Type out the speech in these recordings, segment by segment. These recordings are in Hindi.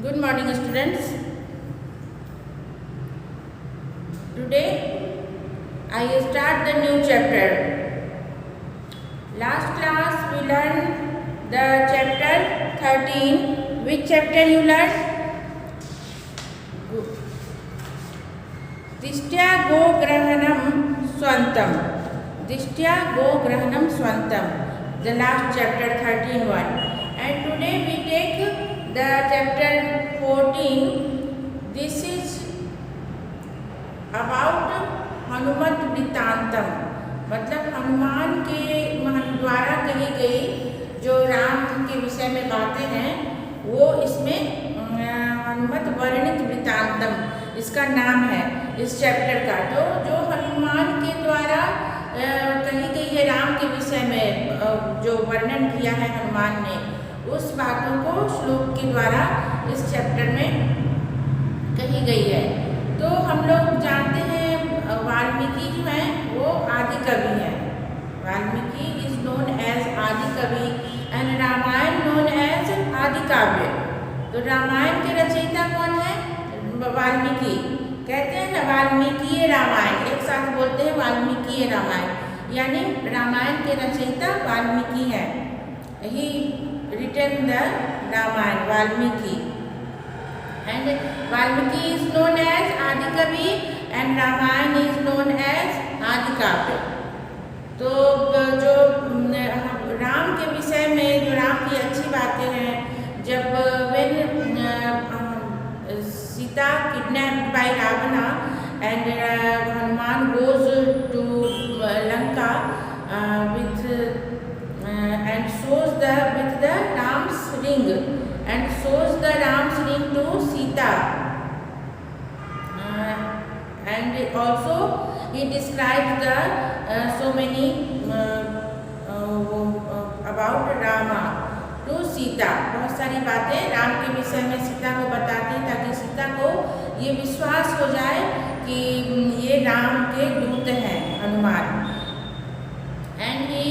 Good morning, students. Today I start the new chapter. Last class we learned the chapter 13. Which chapter you learned? Dishtya go grahanam swantam. Dishtya go grahanam swantam. The last chapter 13 one. And today we take the chapter 14. This is about Hanumat वृत्तांतम, मतलब हनुमान के द्वारा कही गई जो राम के विषय में बातें हैं वो इसमें हनुमत वर्णित वृत्तांतम इसका नाम है इस चैप्टर का। तो जो हनुमान के द्वारा कही गई है राम के विषय में जो वर्णन किया है हनुमान ने, उस बातों को श्लोक के द्वारा इस चैप्टर में कही गई है। तो हम लोग जानते हैं वाल्मीकि जो है वो आदि कवि है। वाल्मीकि इज नोन एज आदि कवि एंड रामायण नोन एज आदि काव्य। तो रामायण के रचयिता कौन है? वाल्मीकि। कहते हैं ना वाल्मीकि रामायण, एक साथ बोलते हैं वाल्मीकि रामायण, यानी रामायण के रचयिता वाल्मीकि है। ही written the Ramayana, Valmiki, and Valmiki is known as Adi Kavi and Ramayana is known as Adi Kavya। तो जो राम के विषय में जो राम की अच्छी बातें हैं, जब when Sita kidnapped by Ravana and Hanuman goes to Lanka with and shows with the Ram's ring and shows the Ram's ring to Sita, and also he describes the so many about Rama to Sita। बहुत सारी बातें राम के विषय में सीता को बताते हैं ताकि सीता को ये विश्वास हो जाए कि ये राम के दूत हैं Hanuman. And he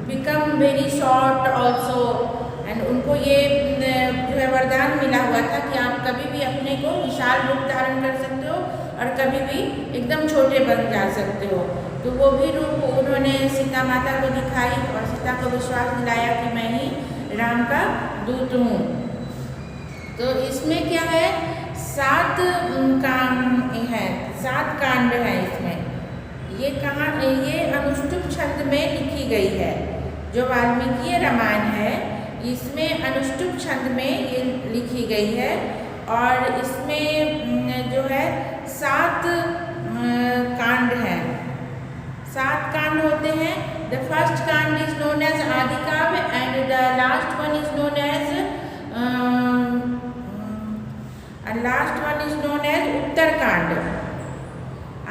become very short also, and उनको ये जो है वरदान मिला हुआ था कि आप कभी भी अपने को विशाल रूप धारण कर सकते हो और कभी भी एकदम छोटे बन जा सकते हो। तो वो भी रूप उन्होंने सीता माता को दिखाई और सीता को विश्वास दिलाया कि मैं ही राम का दूत हूँ। तो इसमें क्या है, 7 काम है, 7 कांड है इसमें। ये अनुष्टुप छंद में लिखी गई है। जो वाल्मीकि रामायण है इसमें अनुष्टुप छंद में ये लिखी गई है और इसमें जो है 7 कांड हैं। 7 कांड होते हैं। द फर्स्ट कांड इज नोन एज आदि काव्य and the last one is known as Uttarkand.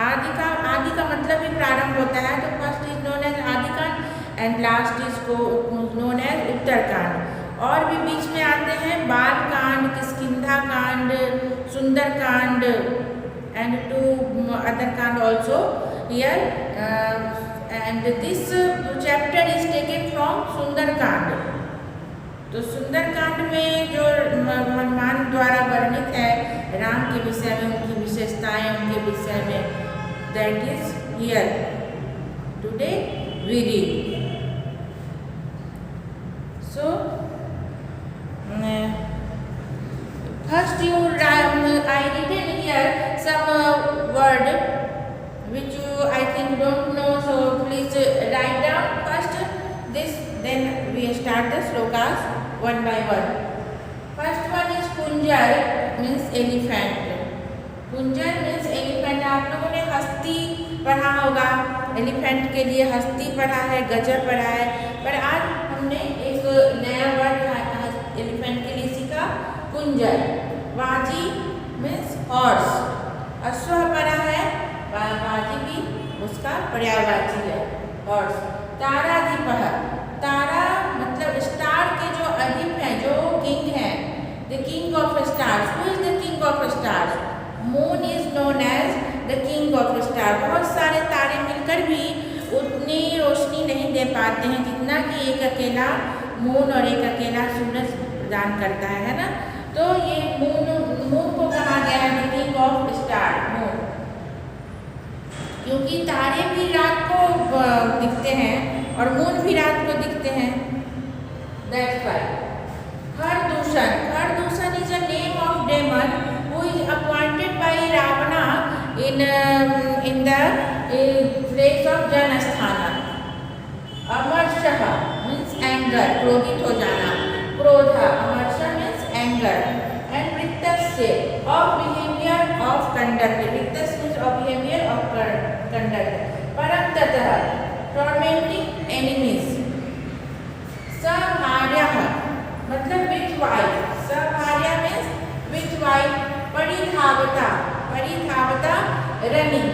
आदि का मतलब ही प्रारंभ होता है, तो first is known as Adikand and last is known as Uttarkand. और भी बीच में आते हैं बाल कांड, किष्किंधा कांड, सुंदर कांड एंड 2 अदर कांड also here, and this chapter is taken from सुंदर कांड। तो सुंदर कांड में जो हनुमान द्वारा वर्णित है राम के विषय में, उनकी विशेषताएं, उनके विषय में, that is here today we read। So first I written here some word which you I think don't know, so please write down first this, then we start the slokas one by one। First one is kunjar, means elephant। कुंजर मीन्स एलिफेंट। आप लोगों ने हस्ती पढ़ा होगा, एलिफेंट के लिए हस्ती पढ़ा है, गजर पढ़ा है, पर आज हमने एक नया वर्ड एलिफेंट के लिए सीखा, कुंजर। वाजी मीन्स हॉर्स। अश्व पढ़ा है, वाजी भी उसका पर्यायवाची है, हॉर्स। ताराधिपः, तारा मतलब स्टार के जो अधिप हैं, जो किंग हैं, the king of stars. Who is the king of stars? Moon is known as the king of star. बहुत सारे तारे मिलकर भी उतनी रोशनी नहीं दे पाते हैं जितना कि एक अकेला मून और एक अकेला सूरज प्रदान करता है ना। तो ये मून को कहा गया है the king of star, moon, क्योंकि तारे भी रात को दिखते हैं और मून भी रात को दिखते हैं। That's why. Kharadushana is a name of demon who is appointed by Ravana in the place of Janasthana. अमर्षः means anger, क्रोधित हो जाना, क्रोधा, अमर्षः means anger, and वृत्तस्य of behavior of conduct, वृत्तस्य means of behavior of conduct, परमततः tormenting enemies, सभार्यः मतलब with wife, सभार्या means with wife, परिधावता रनिंग,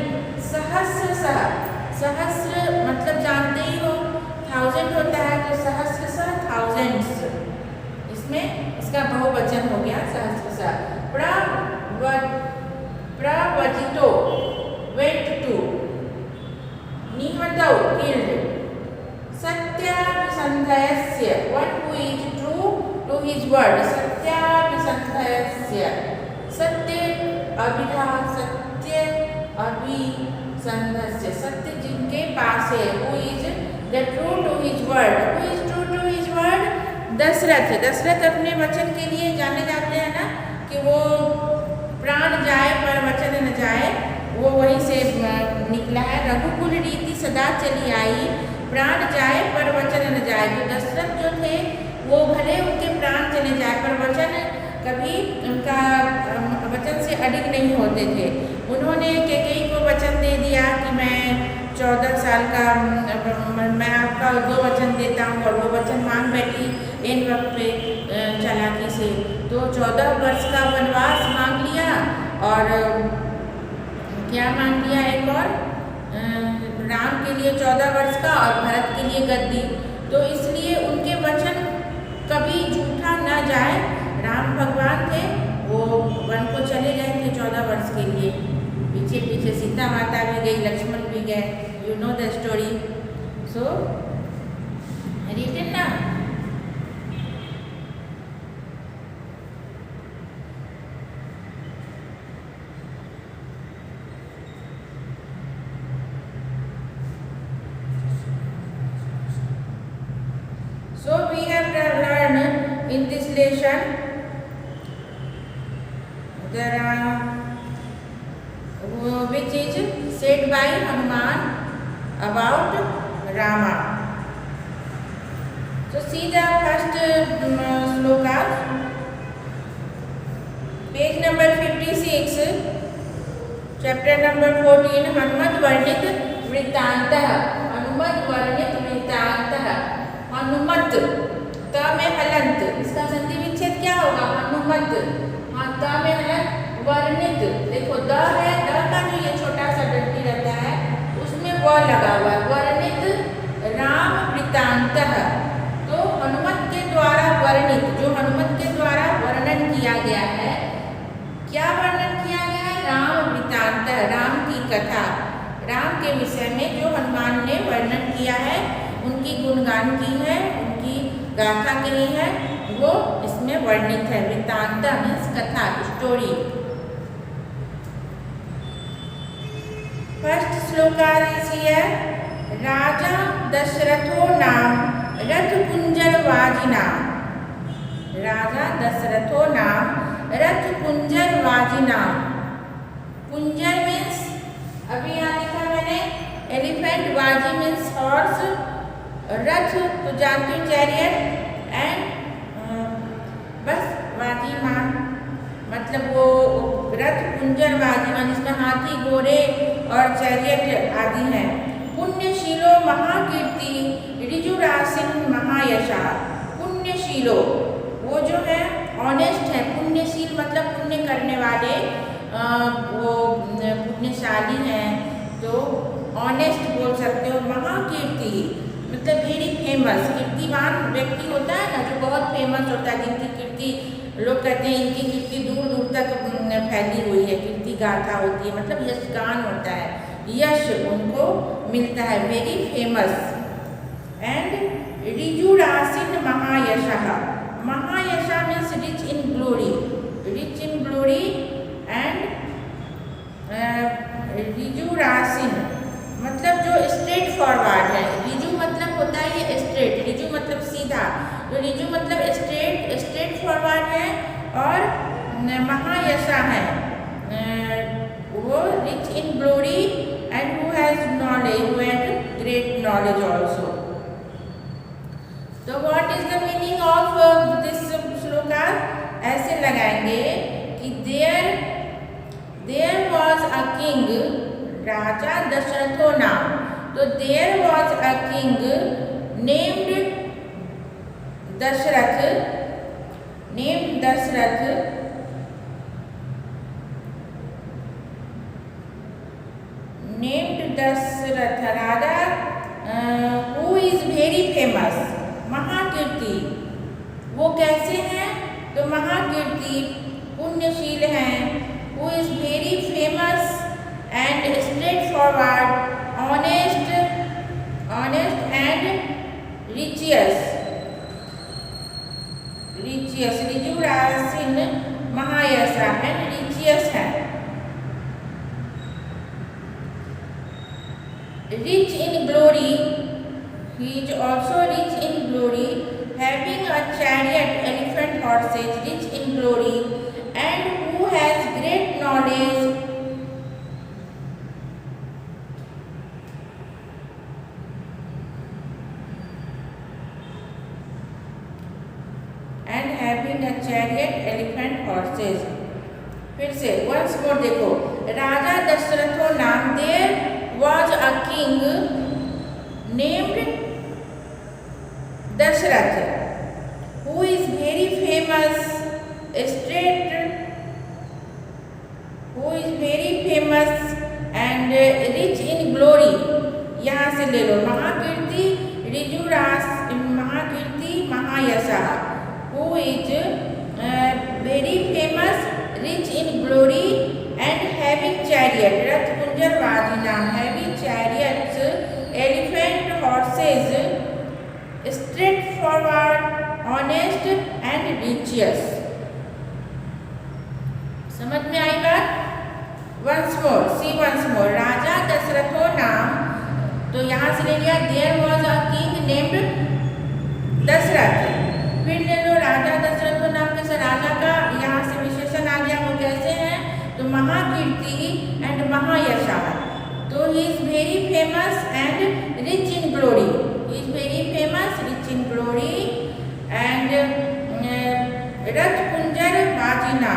सहस्र मतलब जानते ही हो 1000 होता है, तो सहस्र थाउजेंड्स, इसमें इसका बहुवचन हो गया सहस्र। प्रवजितो went to, निहतौ killed, सत्याभिसन्धयस्य one who is true to his word, सत्याभिसन्धयस्य, सत्य अभिधा, सत्य अभिसंधस्य, सत्य जिनके पास है, who is the true to his word, who is true to his word, Dasharath अपने वचन के लिए जाने जाते हैं ना, कि वो प्राण जाए पर वचन न जाए, वो वहीं से निकला है। रघुकुल रीति सदा चली आई, प्राण जाए पर वचन न जाए। तो दशरथ जो थे वो भले उनके प्राण चले जाए पर वचन कभी उनका वचन से अडिग नहीं होते थे। उन्होंने कैकेयी को वचन दे दिया कि मैं 14 साल का मैं आपका 2 वचन देता हूँ, और वो वचन मान बैठी इन वक्त पे चालाकी से। तो 14 वर्ष का वनवास मांग लिया, और क्या मांग लिया, एक और राम के लिए 14 वर्ष का और भरत के लिए गद्दी। तो इसलिए उनके वचन कभी झूठा न जाए। राम भगवान थे, वो वन को चले गए थे 14 वर्ष के लिए, पीछे पीछे सीता माता भी गई, लक्ष्मण भी गए, you know the story. So written ना। So we have learned in this lesson there are which is said by Hanuman about Rama. So see the first sloka, page number 56, chapter number 14, Hanumat वर्णित वृत्तांतः, हनुमत वर्णित वृत्तांतः। हनुमत त में हलंत, इसका संधि विच्छेद क्या होगा, हनुमत। हाँ, त में हलंत वर्णित, देखो द है, द का जो ये छोटा सा डंडी रहता है उसमें व लगा हुआ है, वर्णित राम वृत्तांतः। तो हनुमत के द्वारा वर्णित, जो हनुमत के द्वारा वर्णन किया गया है, क्या वर्णन किया गया है, राम वृत्तांतः, राम की कथा, राम के विषय में जो हनुमान ने वर्णन किया है, उनकी गुणगान की है, उनकी गाथा कही है, वो इसमें वर्णित है। वृत्तांत मीन्स कथा, story. First shloka is here, राजा दशरथो नाम रथ कुंजर वाजिना, राजा दशरथो नाम रथ कुंजर वाजिना। कुंजर मीन्स अभी यहाँ लिखा मैंने एलिफेंट, वाजी मीन्स हॉर्स, रथ तो जानते हो चैरियट, एंड बस वाजीमान मतलब वो रथ कुंजर वाजीमान जिसमें हाथी, घोड़े और चैरियट आदि हैं। पुण्यशीलो महाकीर्ति ऋजुरासिन महायशा, पुण्यशीलो वो जो है ऑनेस्ट है, पुण्यशील मतलब पुण्य करने वाले, वो पुण्यशाली हैं, तो ऑनेस्ट बोल सकते हो। महाकीर्ति मतलब वेरी फेमस, कीर्तिवान व्यक्ति होता है ना जो बहुत फेमस होता है, जिनकी कीर्ति लोग कहते हैं इनकी कीर्ति दूर दूर तक फैली हुई है, कीर्ति गाथा होती है, मतलब यशगान होता है, यश उनको मिलता है, वेरी फेमस। एंड ऋजुरासिन महायशः, महायशा में rich in glory and Riju रासिन मतलब जो स्ट्रेट फॉरवर्ड है। रिजु मतलब होता है ये स्ट्रेट, रिजु मतलब सीधा, तो रिजु मतलब स्ट्रेट फॉरवर्ड है। और महायशा है, वो rich in glory and who has knowledge, who has great knowledge also. तो what is the meaning of this shloka? ऐसे लगाएंगे कि देयर वॉज अ किंग, राजा दशरथो नाम। तो there was a king named Dasharath, named Dasharath, named Dasharath raja who is very famous, महाकीर्ति। वो कैसे हैं? तो महाकीर्ति, पुण्यशील हैं। Who is very famous and straightforward, honest and righteous, रिजु रासिन महायशा एंड रिचियस है। Rich in glory, he is also rich in glory, having a chariot, elephant, horses, rich in glory, and who has great knowledge, and having a chariot, elephant, horses। फिर से once more देखो, राजा दशरथो नाम, देर was a king named Dashrath, who is very famous, and rich in glory। यहाँ से ले लो महाकीर्ति, महाकीर्ति महायशा, who is very famous, rich in glory and having chariot, रथ कुंजर वादी नाम, having chariots, elephant, horses, straight forward, honest and riches। समझ में आई बात? once more, राजा दशरथो नाम, तो यहाँ से ले लिया there was a king named Dasharath. फिर ले लो राजा दशरथो नाम के से राजा का यहाँ से विशेषण आ गया, वो कैसे हैं? तो महाकीर्ति एंड महायशा। तो he is very famous and rich in glory, he is very famous, rich in glory and रथ कुंजर वाजिना,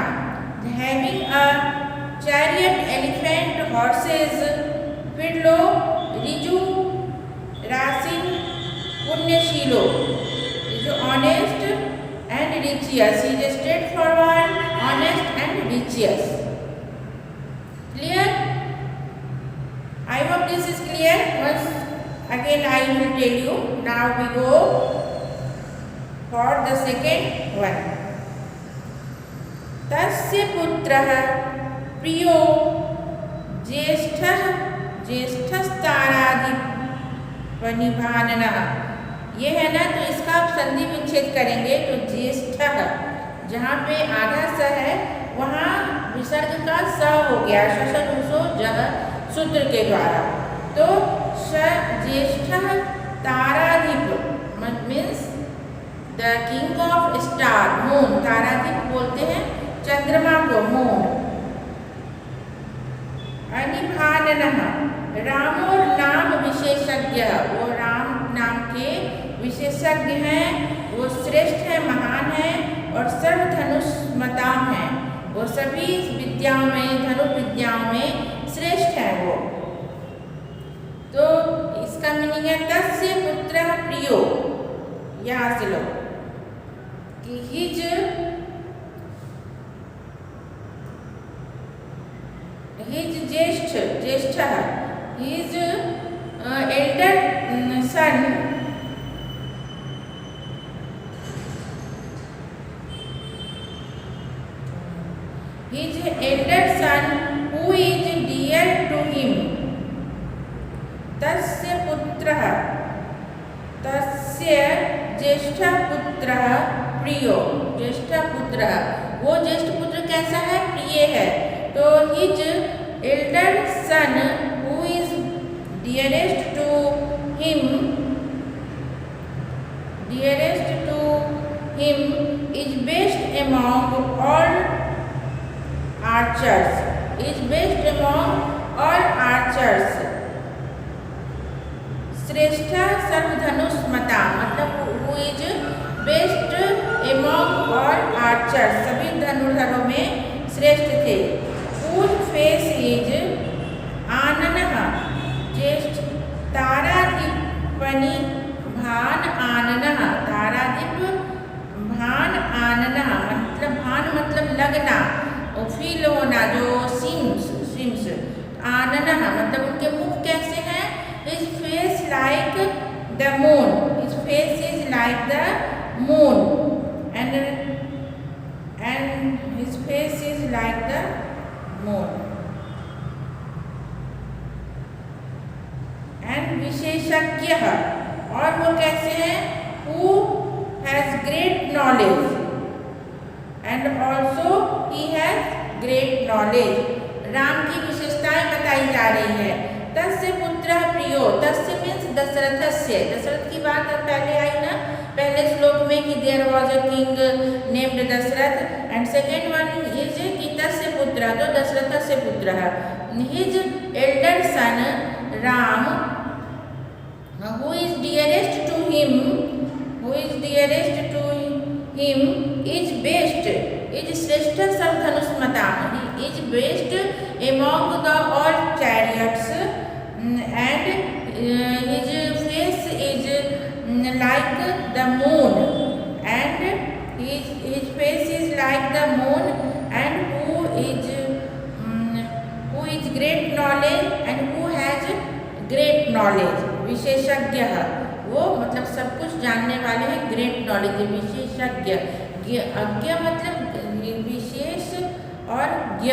having a chariot, elephant, horses. फिर लो रिजु रासिन, पुण्यशीलो, जो honest and righteous, he is straightforward, honest and righteous. Clear? I hope this is clear. Once again I will tell you. Now we go for the second one. तस्य पुत्रः प्रियो ज्येष्ठः, ज्येष्ठस्ताराधिपनिभाननः। ये है ना, तो इसका आप संधि विच्छेद करेंगे। तो ज्येष्ठः जहाँ पे आधा स है वहाँ विसर्ग का स हो गया, शशनुसो जह सूत्र के द्वारा। तो ज्येष्ठः ताराधिप means the king of star, moon. ताराधिप बोलते हैं चंद्रमा को, मून। अनिभाननः, रामो नाम विशेषज्ञ, वो राम नाम के विशेषज्ञ हैं, वो श्रेष्ठ है, महान है और सर्वधनुष मताम है, वो सभी विद्याओं में, धनुष विद्याओं में श्रेष्ठ है वो। तो इसका मीनिंग है तस्य पुत्र प्रियो। यहाँ से लो कि हिज ज्येष्ठ, his elder sun, his elder son who is dear to him, तस्य पुत्रः, तस्य ज्येष्ठ पुत्रः प्रियो, ज्येष्ठ पुत्र, वो ज्येष्ठ पुत्र कैसा है? प्रिय है। तो his elder son who is dearest to him is best among all archers, श्रेष्ठा सर्वधनुष मता, मतलब who is best among all archers, सभी धनुर्धरों में श्रेष्ठ थे। whose face is आननः, ज्येष्ठ ताराधिपनि भान आननः, ताराधिप भान आननः, मतलब भान मतलब लगना और फील होना, जो सिम्स आननः मतलब उनके मुख कैसे हैं? His face like the moon, his face is like the moon, and his face is like the moon. And विशेषज्ञ, और वो कैसे हैं? Who has great knowledge, and also he has great knowledge. Ram की विशेषताएं बताई जा रही है। तस्य पुत्रः प्रियो, तस्य मीन्स दशरथस्य, दशरथ की बात अब पहले आई ना, पहले श्लोक में कि there was a king named Dasharath, and second one is कि तस्य पुत्र, तो दशरथस्य पुत्रः। His elder son Ram who is dearest to him is best, is श्रेष्ठ सर्वधनुष्मता, is best among the all chariots, and his face is like the moon, and his face is like the moon, and who is great knowledge, and who has great knowledge. विशेषज्ञ, वो मतलब सब कुछ जानने वाले हैं, ग्रेट नॉलेज, विशेषज्ञ। अज्ञ मतलब विशेष और ज्ञ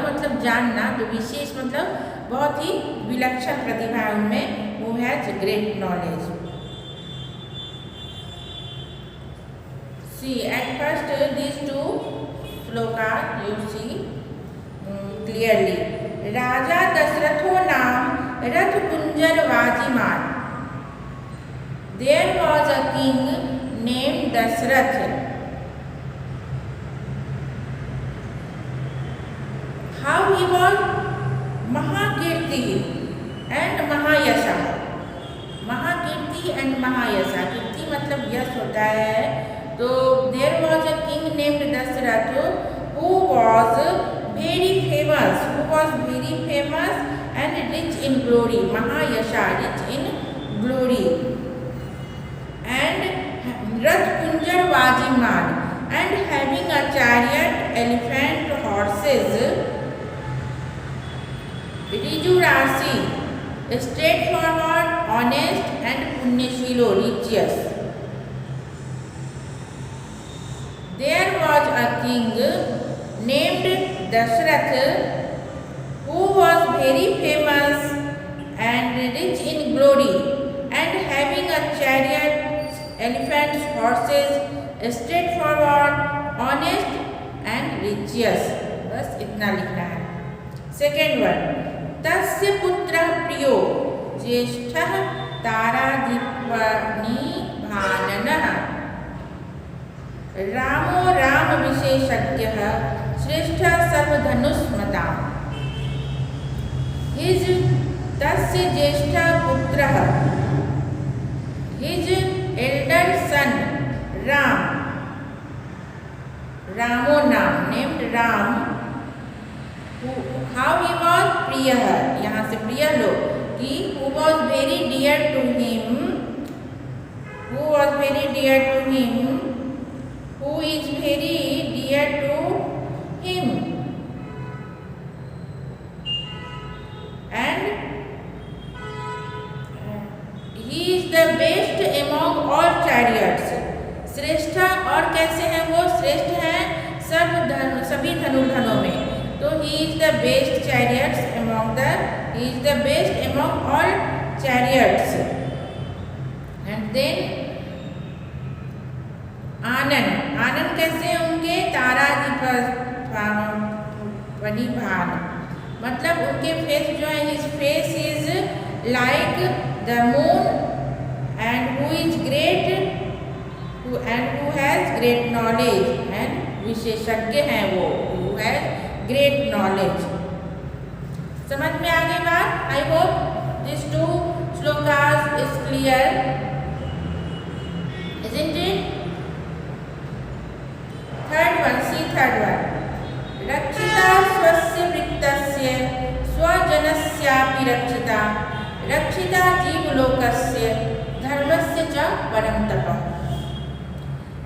मतलब जानना, तो विशेष मतलब बहुत ही विलक्षण प्रतिभा है उनमें, वो has great knowledge. See at first these two shloka you see clearly. राजा दशरथो नाम रथ कुंजर वाजिमान, there was a king name Dasharath. How he was महाकीर्ति and महायशा, महाकीर्ति and महायशा, कीर्ति मतलब यश होता है। तो there was a king named Dasharath who was very famous and rich in glory, महायशा rich in glory, and रथ कुंजर वाजिमान, and having a chariot, elephant, horses, ऋजु राशि, straightforward, honest and पुण्यशीलो, righteous. There was a king named Dashrath who was very famous and rich in glory, and having a chariot, elephants, horses, straightforward, honest and righteous. बस इतना लिखना है। सेकेंड वन, तस्य पुत्रः प्रियो, ज्येष्ठः ताराधिपनि भाननः, रामो राम विशेषज्ञः, श्रेष्ठः सर्वधनुष्मता। हिज तस्य ज्येष्ठः पुत्रः, हिज एल्डर सन राम, रामो नाम named Ram, how he was प्रिय, यहाँ से प्रिय लो कि who was very dear to him, who is very dear to him, and he is the best among all chariots, श्रेष्ठ, और कैसे हैं वो? श्रेष्ठ हैं सभी धनुर्धनों में। तो he is the best chariots among all chariots. And then आनन कैसे उनके? ताराधिप परिभान, मतलब उनके फेस जो है, his face is like the moon and who is great and who has great knowledge, and विशेषज्ञ हैं वो, हु हैज ग्रेट नॉलेज। समझ में आ गई बात? I hope this two shlokas is clear, isn't it? Third one, see third one. रक्षिता स्वस्य वृत्तस्य स्वजनस्यापि रक्षिता, रक्षिता जीवलोकस्य धर्मस्य च परम तपः।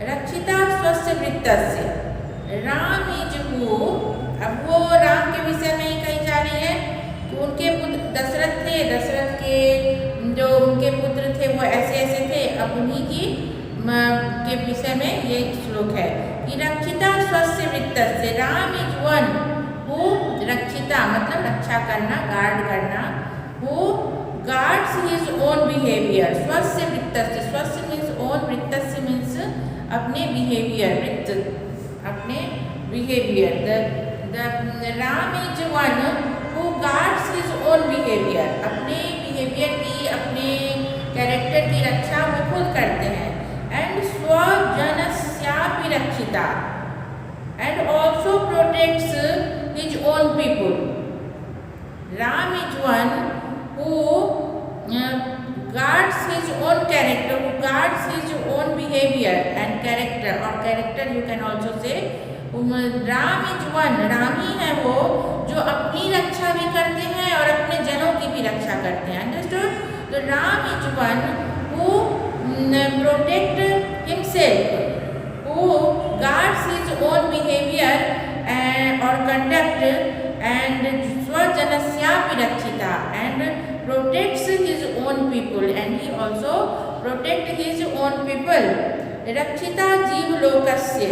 रक्षिता स्वस्य वृत्तस्य, राम इज हु, अब वो राम के विषय में ही कही जा रही है कि उनके पुत्र दशरथ थे, दशरथ के जो उनके पुत्र थे वो ऐसे ऐसे थे। अब उन्हीं की के विषय में ये श्लोक है कि रक्षिता स्वस्य वृत्तस्य, राम इज वन हु, रक्षिता मतलब रक्षा करना, गार्ड करना, who guards his own behaviour, स्वस्य वृत्तस्य, स्वस्य मीन्स ओन, वृत्तस्य मीन्स अपने बिहेवियर, वृत्त अपने behaviour. The Ram is one who guards his own behaviour, अपने बिहेवियर की, अपने कैरेक्टर की रक्षा वो खुद करते हैं। एंड स्वजनस्यापि रक्षिता, and also protects his own people. Ram is one who guards his own character, who guards his own behavior and character, or character you can also say. Ram is one, Ram ही है वो जो अपनी रक्षा भी करते हैं और अपने जनों की भी रक्षा करते हैं। अंडरस्टूड? तो Ram is one who protect himself, who guards his own behaviour और कंडक्ट, एंड स्वजनस्यापि रक्षिता, and protects his own people, and he also protect his own people. रक्षिता जीवलोकस्य,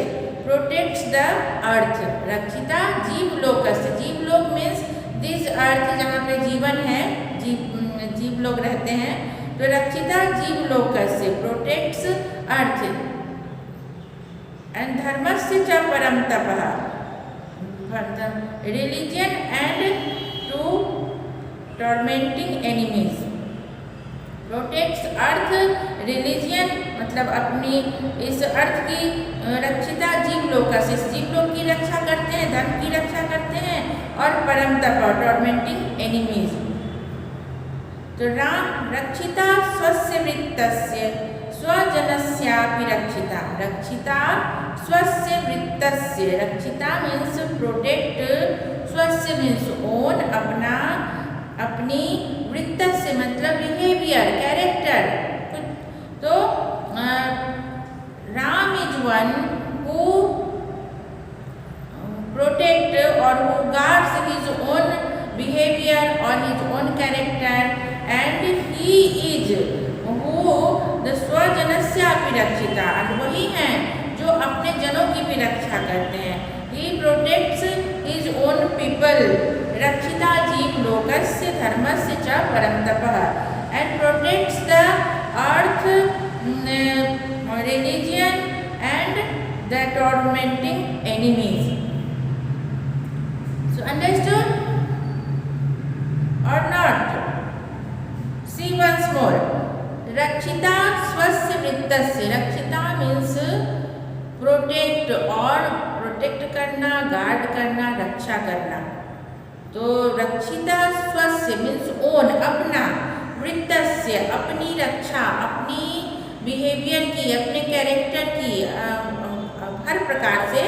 protects the earth. रक्षिता जीवलोकस्य, जीवलोक means this earth जहाँ पे जीवन है, जीव लोग रहते हैं, तो रक्षिता जीवलोकस्य protects earth, and धर्मस्य च परम तपः, religion and to tormenting enemies. Protects earth, religion मतलब अपनी इस अर्थ की रक्षिता जीवलोकस्य, इस जीवलोक की रक्षा करते हैं, धर्म की रक्षा करते हैं, और परम तप टॉर्मेंटिंग एनिमीज। तो राम रक्षिता स्वस्य वृत्तस्य स्वजनस्यापि रक्षिता, रक्षिता स्वस्य वृत्तस्य, रक्षिता मीन्स प्रोटेक्ट, स्वस्य मीन्स ओन, अपना, अपनी, वृत्त से मतलब बिहेवियर, कैरेक्टर। तो Ram is one who protect और who guards his own behaviour और his own character, and he is who the स्वजनस्यापि रक्षिता, और वही हैं जो अपने जनों की भी रक्षा करते हैं। ही प्रोटेक्ट्स हिज ओन पीपल, रक्षिता जीवलोकस्य धर्मस्य च परम तपः, and protects the earth, religion and the tormenting enemies. So understood और नॉट? सी वंस मोर, रक्षिता स्वस्य वृत्तस्य, रक्षिता मीन्स प्रोटेक्ट, और प्रोटेक्ट करना, गार्ड करना, रक्षा करना। तो रक्षिता स्वस्य मीन्स ओन, अपना, वृत्तस्य अपनी रक्षा, अपनी बिहेवियर की, अपने कैरेक्टर की, हर प्रकार से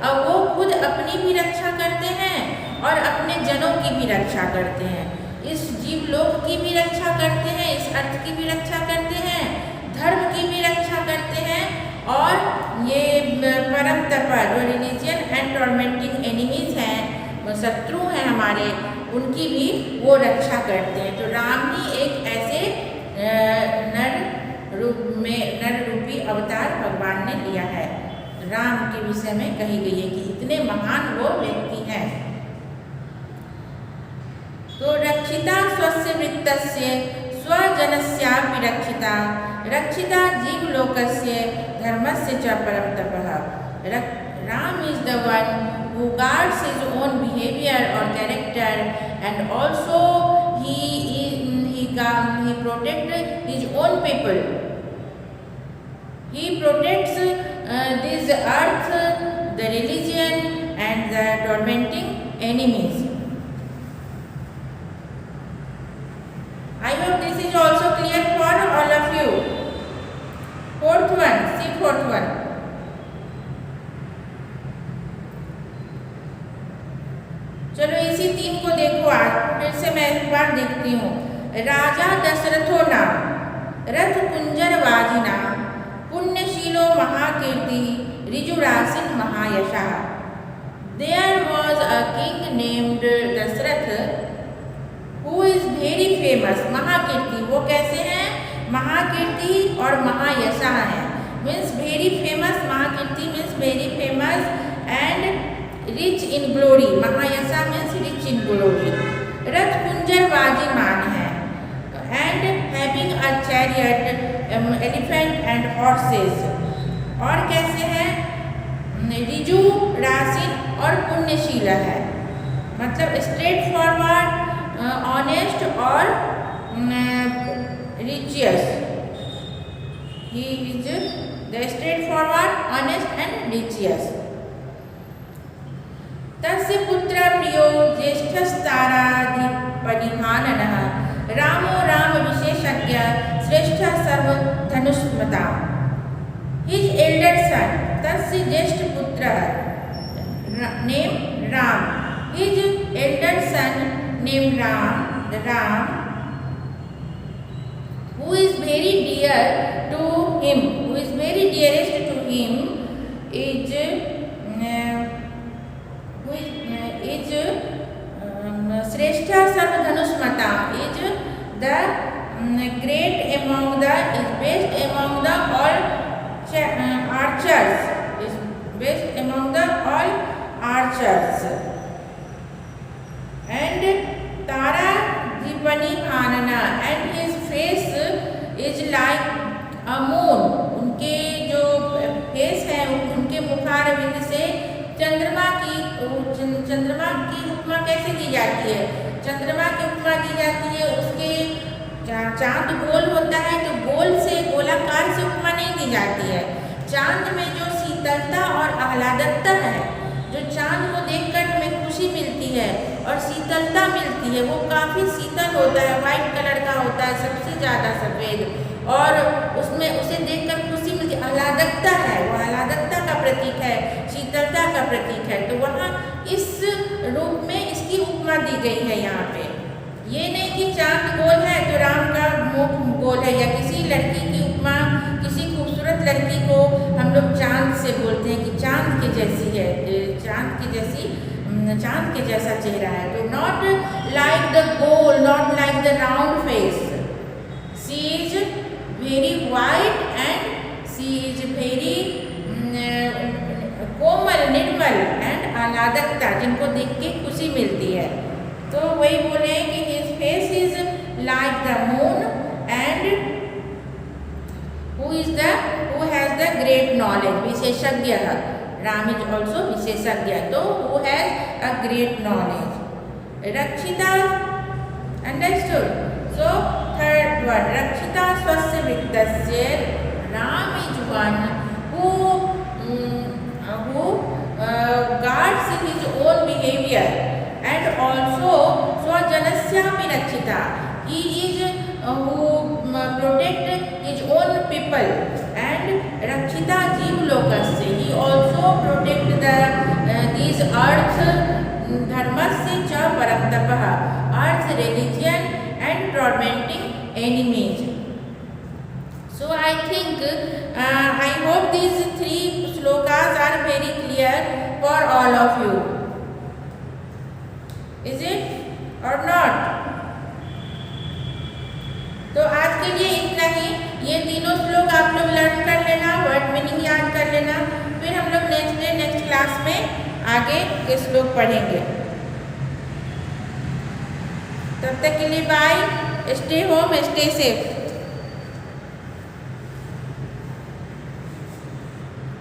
अब वो खुद अपनी भी रक्षा करते हैं और अपने जनों की भी रक्षा करते हैं, इस जीवलोक की भी रक्षा करते हैं, इस अर्थ की भी रक्षा करते हैं, धर्म की भी रक्षा करते हैं, और ये परम तप जो रिलीजियन एंड टॉर्मेंटिंग एनिमीज हैं, शत्रु हैं हमारे, उनकी भी वो रक्षा करते हैं। तो राम ही एक ऐसे नर रूपी अवतार भगवान ने लिया है। राम के विषय में कही गई है कि इतने महान वो व्यक्ति हैं। तो रक्षिता स्वस्य वृत्तस्य स्वजनस्यापि रक्षिता, रक्षिता जीवलोकस्य धर्मस्य च परम तपः, Ram is the one who guards his own behavior or character, and also he protects his own people. He protects this earth, the religion, and the tormenting enemies. I hope this is also clear for all of you. Fourth one, see fourth one. चलो इसी 3 को देखो आज फिर से मैं एक बार देखती हूँ। राजा दशरथो नाम, रथ कुंजर वाजिना, पुण्यशीलो महाकीर्ति, ऋजुरासिन महायशः। There was a king named Dasarath who is very famous. महाकीर्ति, वो कैसे हैं? महाकीर्ति और महायशा है, मीन्स वेरी फेमस। महाकीर्ति means very famous and rich in glory. महायशा मीन्स रिच इन ग्लोरी। रथ कुंजर वाजिमान है and having a chariot, elephant and horses. और कैसे है? रिजु, रासिन और पुण्यशीला है, मतलब स्ट्रेट फॉरवर्ड, ऑनेस्ट और righteous. He is the straightforward, honest and righteous. तस्य पुत्र प्रियो ज्येष्ठस्ताराधिपनिहाननः, रामो राम विशेषज्ञ, श्रेष्ठ सर्वधनुष्मता। His elder son, तस्य ज्येष्ठ पुत्र named Ram. His elder son named Ram, who is very dear to him, who is very dearest to him, is Shrestha Sarvadhanusmata, is the great among the, is best among the all archers, is best among the all archers. And Tara Dipani Hanana, and his face is like a moon. उनके जो फेस है, उनके मुखारविंद से चंद्रमा की उपमा कैसे दी जाती है? चंद्रमा की उपमा दी जाती है, उसके चांद गोल होता है तो गोल से, गोलाकार से उपमा नहीं दी जाती है। चांद में जो शीतलता और आह्लादकता है, जो चांद को देखकर हमें खुशी मिलती है और शीतलता मिलती है, वो काफ़ी शीतल होता है, वाइट कलर का होता है, सबसे ज़्यादा सफ़ेद, और उसमें उसे देखकर खुशी मिलती है, आह्लादकता है, वो आह्लादकता का प्रतीक है, शीतलता का प्रतीक है। तो वहाँ इस रूप में इसकी उपमा दी गई है यहाँ पे। ये नहीं कि चांद गोल है तो राम का मुख गोल है, या किसी लड़की की उपमा, किसी खूबसूरत लड़की को हम लोग चांद से बोलते हैं कि चांद के जैसी है, चांद के जैसा चेहरा है। तो नॉट लाइक द गोल, not like the round face, she is very white and she is very कोमल, निर्मल एंड आह्लादकता, जिनको देख के खुशी मिलती है। तो वही बोले कि his face is like the moon, and who has the great knowledge, विशेषज्ञ। राम is also विशेषज्ञ, तो who has a great knowledge. रक्षिता, understood? So third one, रक्षिता स्वस्य वित्तस्य, Ram is one who guards his own behavior and also swajanasyapi rakshita. He is who protect his own people, and rakshita jeev lokasya. He also protect these earth dharmasya cha paramtapah, earth religion and tormenting enemies. So I think I hope these 3 shlokas are very clear for all of you. Is it or not? तो आज के लिए इतना ही। ये तीनों श्लोक आप लोग लर्न कर लेना, वर्ड मीनिंग याद कर लेना, फिर हम लोग नेक्स्ट क्लास में आगे के श्लोक पढ़ेंगे। तब तक के लिए bye, stay home, stay safe.